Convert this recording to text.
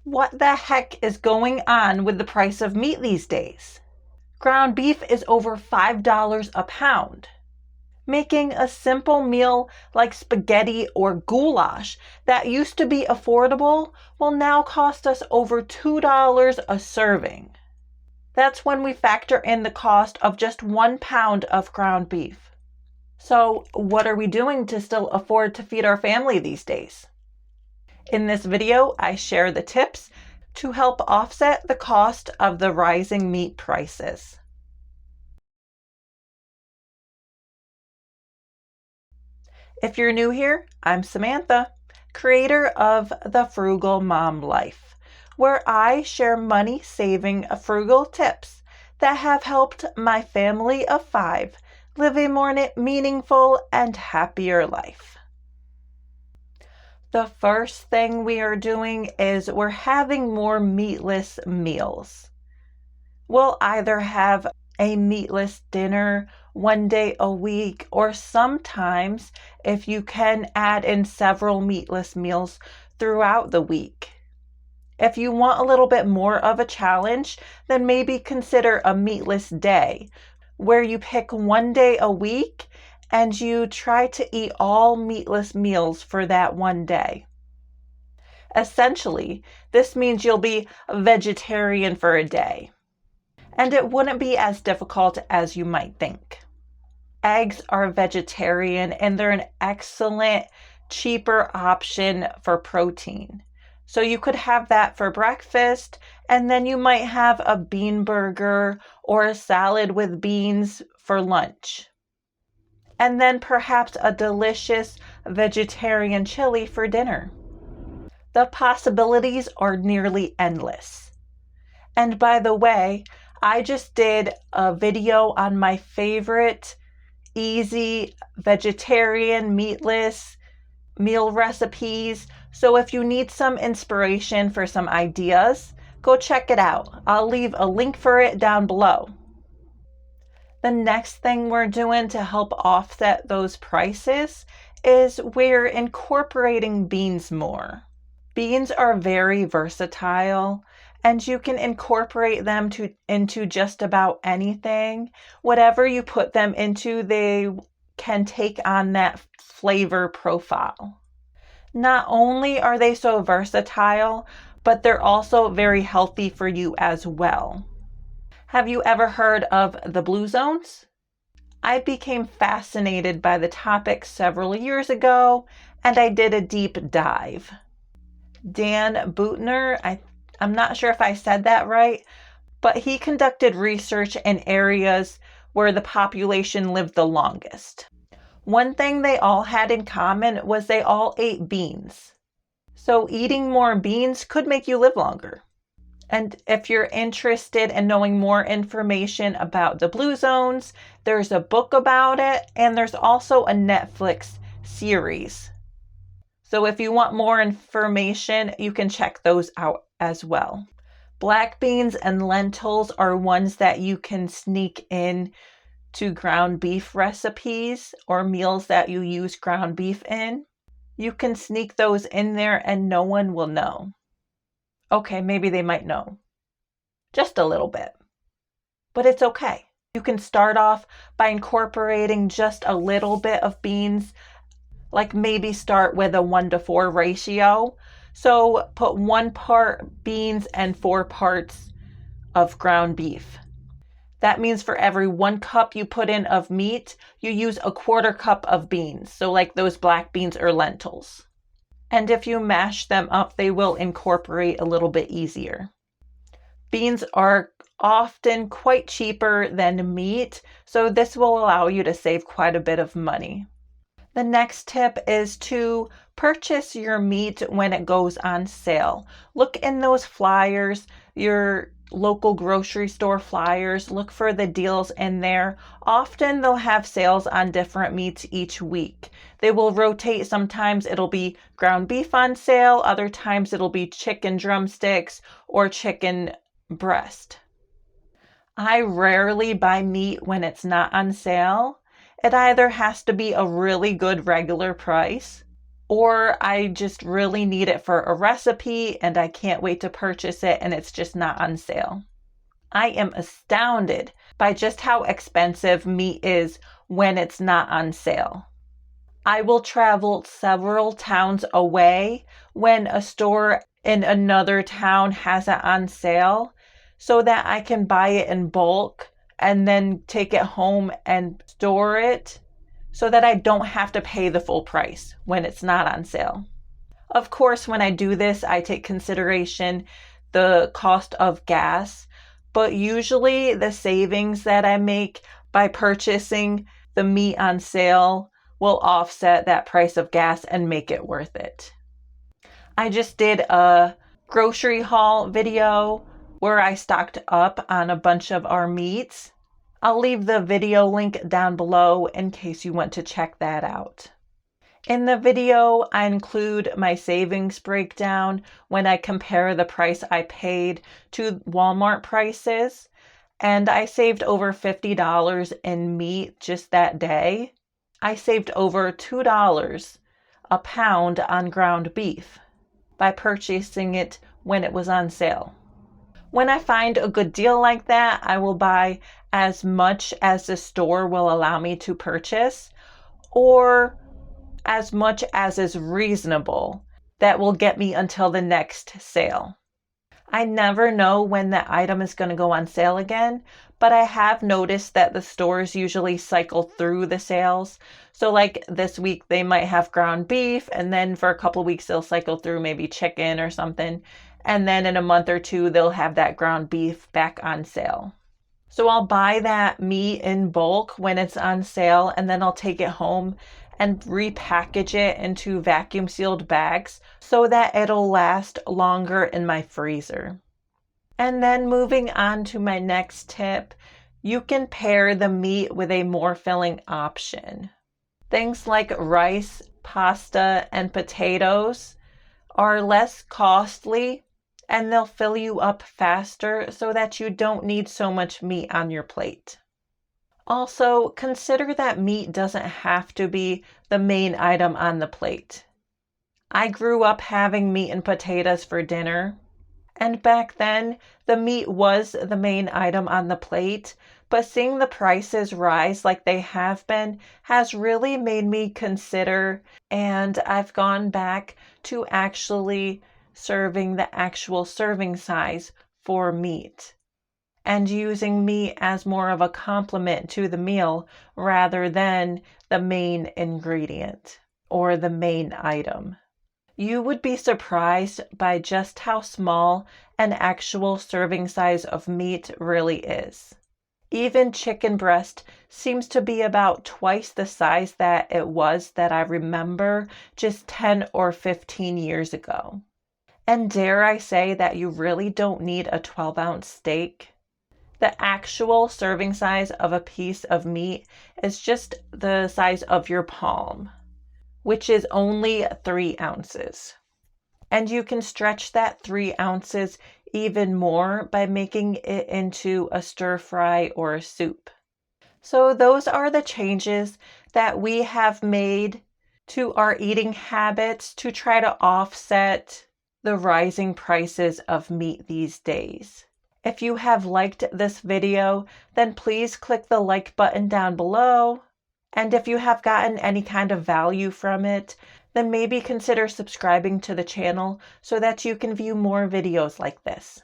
What the heck is going on with the price of meat these days? Ground beef is over $5 a pound. Making a simple meal like spaghetti or goulash that used to be affordable will now cost us over $2 a serving. That's when we factor in the cost of just 1 pound of ground beef. So, what are we doing to still afford to feed our family these days? In this video, I share the tips to help offset the cost of the rising meat prices. If you're new here, I'm Samantha, creator of the Frugal Mom Life, where I share money-saving frugal tips that have helped my family of 5 live a more meaningful and happier life. The first thing we are doing is we're having more meatless meals. We'll either have a meatless dinner one day a week, or sometimes, if you can, add in several meatless meals throughout the week. If you want a little bit more of a challenge, then maybe consider a meatless day, where you pick one day a week and you try to eat all meatless meals for that one day. Essentially, this means you'll be a vegetarian for a day. And it wouldn't be as difficult as you might think. Eggs are vegetarian and they're an excellent, cheaper option for protein. So you could have that for breakfast, and then you might have a bean burger or a salad with beans for lunch. And then perhaps a delicious vegetarian chili for dinner. The possibilities are nearly endless. And by the way, I just did a video on my favorite easy vegetarian meatless meal recipes. So if you need some inspiration for some ideas, go check it out. I'll leave a link for it down below. The next thing we're doing to help offset those prices is we're incorporating beans more. Beans are very versatile, and you can incorporate them into just about anything. Whatever you put them into, they can take on that flavor profile. Not only are they so versatile, but they're also very healthy for you as well. Have you ever heard of the blue zones? I became fascinated by the topic several years ago, and I did a deep dive. Dan Buettner, I'm not sure if I said that right, but he conducted research in areas where the population lived the longest. One thing they all had in common was they all ate beans. So eating more beans could make you live longer. And if you're interested in knowing more information about the blue zones, there's a book about it, and there's also a Netflix series. So if you want more information, you can check those out as well. Black beans and lentils are ones that you can sneak in to ground beef recipes or meals that you use ground beef in. You can sneak those in there and no one will know. Okay, maybe they might know. Just a little bit. But it's okay. You can start off by incorporating just a little bit of beans, like maybe start with a 1-to-4 ratio. So put 1 part beans and 4 parts of ground beef. That means for every 1 cup you put in of meat, you use a 1/4 cup of beans. So like those black beans or lentils. And if you mash them up, they will incorporate a little bit easier. Beans are often quite cheaper than meat, so this will allow you to save quite a bit of money. The next tip is to purchase your meat when it goes on sale. Look in those flyers, your local grocery store flyers, look for the deals in there. Often they'll have sales on different meats each week. They will rotate. Sometimes it'll be ground beef on sale, other times it'll be chicken drumsticks or chicken breast. I rarely buy meat when it's not on sale. It either has to be a really good regular price, or I just really need it for a recipe and I can't wait to purchase it and it's just not on sale. I am astounded by just how expensive meat is when it's not on sale. I will travel several towns away when a store in another town has it on sale so that I can buy it in bulk and then take it home and store it so that I don't have to pay the full price when it's not on sale. Of course, when I do this, I take consideration the cost of gas, but usually the savings that I make by purchasing the meat on sale will offset that price of gas and make it worth it. I just did a grocery haul video where I stocked up on a bunch of our meats. I'll leave the video link down below in case you want to check that out. In the video, I include my savings breakdown when I compare the price I paid to Walmart prices, and I saved over $50 in meat just that day. I saved over $2 a pound on ground beef by purchasing it when it was on sale. When I find a good deal like that, I will buy as much as the store will allow me to purchase, or as much as is reasonable that will get me until the next sale. I never know when that item is going to go on sale again, but I have noticed that the stores usually cycle through the sales. So like this week they might have ground beef, and then for a couple weeks they'll cycle through maybe chicken or something. And then in a month or two they'll have that ground beef back on sale. So I'll buy that meat in bulk when it's on sale, and then I'll take it home and repackage it into vacuum sealed bags so that it'll last longer in my freezer. And then moving on to my next tip, you can pair the meat with a more filling option. Things like rice, pasta, and potatoes are less costly and they'll fill you up faster so that you don't need so much meat on your plate. Also, consider that meat doesn't have to be the main item on the plate. I grew up having meat and potatoes for dinner, and back then the meat was the main item on the plate, but seeing the prices rise like they have been has really made me consider, and I've gone back to actually serving the actual serving size for meat and using meat as more of a complement to the meal rather than the main ingredient or the main item. You would be surprised by just how small an actual serving size of meat really is. Even chicken breast seems to be about twice the size that it was that I remember just 10 or 15 years ago. And dare I say that you really don't need a 12-ounce steak? The actual serving size of a piece of meat is just the size of your palm, which is only 3 ounces. And you can stretch that 3 ounces even more by making it into a stir fry or a soup. So those are the changes that we have made to our eating habits to try to offset the rising prices of meat these days. If you have liked this video, then please click the like button down below. And if you have gotten any kind of value from it, then maybe consider subscribing to the channel so that you can view more videos like this.